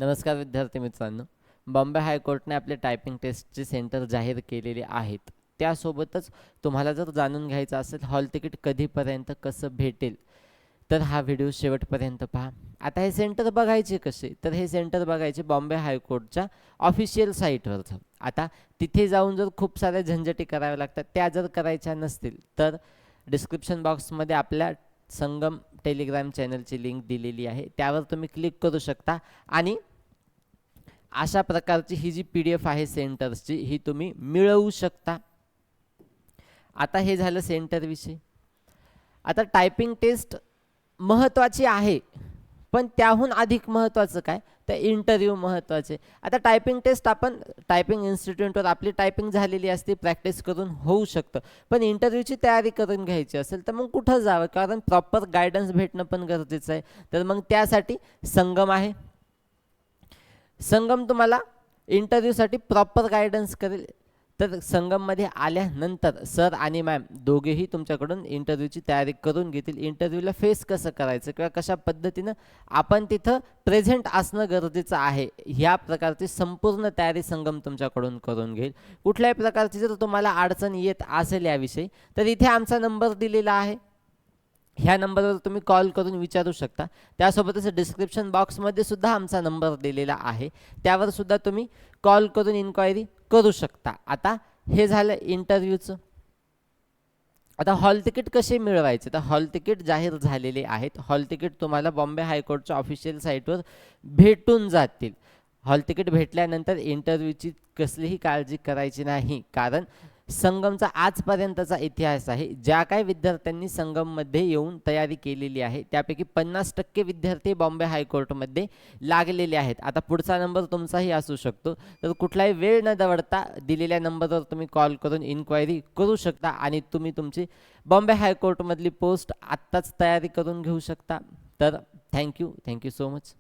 नमस्कार विद्यार्थी मित्रांनो. बॉम्बे हायकोर्टने आपले टायपिंग टेस्टचे सेंटर जाहीर केलेले आहेत. त्यासोबतच तुम्हाला जर जाणून घ्यायचं असेल हॉल तिकीट कधीपर्यंत कसं भेटेल, तर हा व्हिडिओ शेवटपर्यंत पहा. आता हे सेंटर बघायचे कसे, तर हे सेंटर बघायचे बॉम्बे हायकोर्टच्या ऑफिशियल साईटवर. आता तिथे जाऊन जर खूप साऱ्या झंझटी कराव्या लागतात, त्या जर करायच्या नसतील तर डिस्क्रिप्शन बॉक्समध्ये आपल्या संगम टेलिग्राम चॅनलची लिंक दिलेली आहे, त्यावर तुम्ही क्लिक करू शकता आणि अशा प्रकारची ही जी PDF आहे सेंटर्सची ही तुम्ही मिळवू शकता. आता हे झालं सेंटर विषयी. आता टायपिंग टेस्ट महत्त्वाची आहे, पण त्याहून अधिक महत्त्वाचं काय, तर इंटरव्ह्यू महत्त्वाचे. आता टायपिंग टेस्ट आपण टायपिंग इन्स्टिट्यूटवर आपली टायपिंग झालेली असते, प्रॅक्टिस करून होऊ शकतं. पण इंटरव्ह्यूची तयारी करून घ्यायची असेल तर मग कुठं जावं, कारण प्रॉपर गायडन्स भेटणं पण गरजेचं आहे. तर मग त्यासाठी संगम आहे. संगम तुम्हाला इंटरव्ह्यूसाठी प्रॉपर गायडन्स करेल. तर संगममध्ये आल्यानंतर सर आणि मॅम दोघेही तुमच्याकडून इंटरव्ह्यूची तयारी करून घेतील. इंटरव्ह्यूला फेस कसं करायचं किंवा कशा पद्धतीनं आपण तिथं प्रेझेंट असणं गरजेचं आहे, ह्या प्रकारची संपूर्ण तयारी संगम तुमच्याकडून करून घेईल. कुठल्याही प्रकारची जर तुम्हाला अडचण येत असेल याविषयी, तर इथे आमचा नंबर दिलेला आहे, ह्या नंबरवर तुम्ही कॉल करून विचारू शकता. त्यासोबतच डिस्क्रिप्शन बॉक्समध्ये सुद्धा आमचा नंबर दिलेला आहे, त्यावर सुद्धा तुम्ही कॉल करून इन्क्वायरी करू शकता. आता हे झालं इंटरव्ह्यूचं. आता हॉल तिकीट कसे मिळवायचे, तर हॉल तिकीट जाहीर झालेले आहेत. हॉल तिकीट तुम्हाला बॉम्बे हायकोर्टच्या ऑफिशियल साईटवर भेटून जातील. हॉल तिकीट भेटल्यानंतर इंटरव्ह्यूची कसलीही काळजी करायची नाही, कारण संगमचा आजपर्यंतचा इतिहास आहे. ज्या काही विद्यार्थ्यांनी संगममध्ये येऊन तयारी केलेली आहे त्यापैकी 50% विद्यार्थी बॉम्बे हायकोर्टमध्ये लागलेले आहेत. आता पुढचा नंबर तुमचाही असू शकतो, तर कुठलाही वेळ न दवडता दिलेल्या नंबरवर तुम्ही कॉल करून इन्क्वायरी करू शकता आणि तुम्ही तुमची बॉम्बे हायकोर्टमधली पोस्ट आत्ताच तयारी करून घेऊ शकता. तर थँक्यू सो मच.